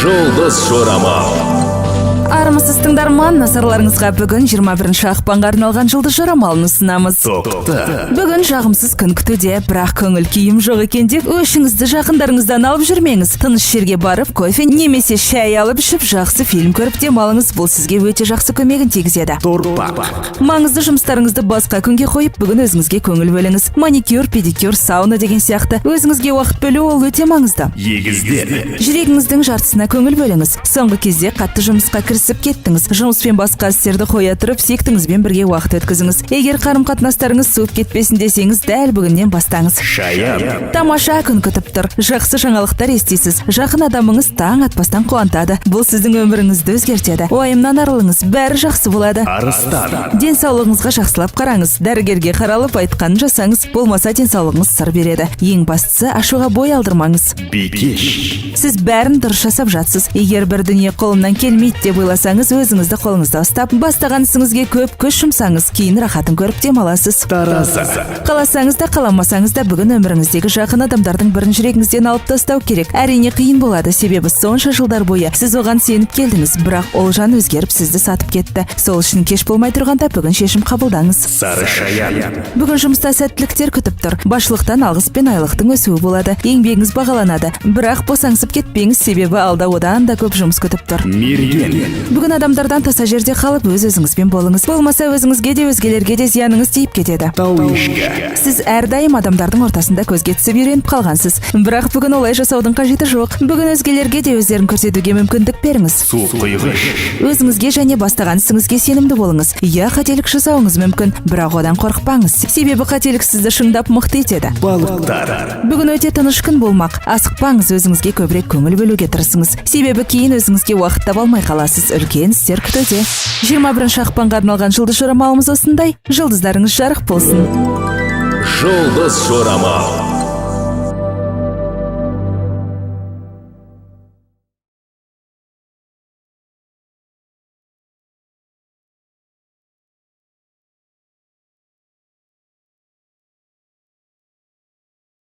Жұлдыз жорамал. Армысыз тыңдарман, назарларыңызға бүгін 21 ақпанға арналған жұлдыз жорамалын ұсынамыз. Бүгін жағымсыз күн күтуде, бірақ көңіл күйім жоқ екенде, өшіңізді жақындарыңыздан алып жүрмеңіз. Тыныш жерге барып, кофе немесе шай алып ішіп, жақсы фильм көріп демалыңыз. Бұл сізге өте жақсы көмегін тигізеді. Маңызды жұмыстарыңызды басқа күнге қойып, бүгін өзіңізге көңіл бөліңіз. Маникюр, педикюр, сауна деген сияқты өзіңізге уақыт бөлу ол өте маңызды. Жүрегіңіздің жартысына көңіл бөліңіз. Соңғы кезде қатты жұмысқа кірісіп кеттіңіз. Жұмыспен басқа істерді қоя тұрып, сүйіктіңізбен бірге уақыт өткізіңіз. Егер қарым-қатынастарыңыз суып кетпесін десеңіз, дәл бүгіннен бастаңыз. Тамаша күн күтіп тұр. Жақсы жаңалықтар естисіз. Жақын адамыңыз таң атпастан қуантады. Бұл сіздің өміріңізді өзгертеді. Уайымнан арылыңыз, бәрі жақсы болады. Денсаулығыңызға жақсылап қараңыз. Дәрігерге қаралып айтқанын жасаңыз, болмаса денсаулығыңыз сыр береді. Ең бастысы, ашуға бой алдырмаңыз. Сіз бәрін дұрыс жасап жатсыз. Егер бір дүние қолымнан келмейді деп ойласаңыз, өзіңізді қолыңызда ұстап, бастаған ісіңізге көп күш жұмсаңыз, кейін рахатын көріп демаласыз. Қаласаңыз да, қаламасаңыз да, бүгін өміріңіздегі жақын адамдардың бірін жүрегіңізден алып тастау керек. Әрине қиын болады, себебі сонша жылдар бойы сіз оған сеніп келдіңіз, бірақ ол жан өзгеріп сізді сатып кетті. Сол үшін кеш болмай тұрғанда бүгін шешім қабылдаңыз. Бүгін жұмыста сәттіліктер күтіп тұр. Басшылықтан алғыс пен айлықтың өсуі болады. Еңбегіңіз бағаланады, бірақ босаңсып кетпеңіз, себебі алда одан да көп жұмыс күтіп тұр. Бүгін адамдардан таса жерде қалып, өз-өзіңізбен болыңыз. Болмаса өзіңізге де өзгелерге де зияныңыз тиіп кетеді. Сіз әрдайым адамдардың ортасында көзге түсіп үйреніп қалғансыз. Бірақ бүгін олай жасаудың қажеті жоқ. Бүгін өзгелерге де өздерін көрсетуге мүмкіндік беріңіз. Өзіңізге және бастаған ісіңізге сенімді болыңыз. Иә, қателік жасауыңыз мүмкін, бірақ одан қорықпаңыз. Себебі қателік сізді шыңдап мықты етеді. Бүгін өте тыныш күн болмақ. Асықпаңыз, өзіңізге көбірек көңіл бөлуге тырысыңыз. Себебі кейін өзіңізге уақыт таба алмай қаласыз. Үлкен істер күтуде. 21 ақпанға арналған жұлдыз жорамалымыз осындай. Жұлдыздарыңыз жарық болсын. Жұлдыз жорамал.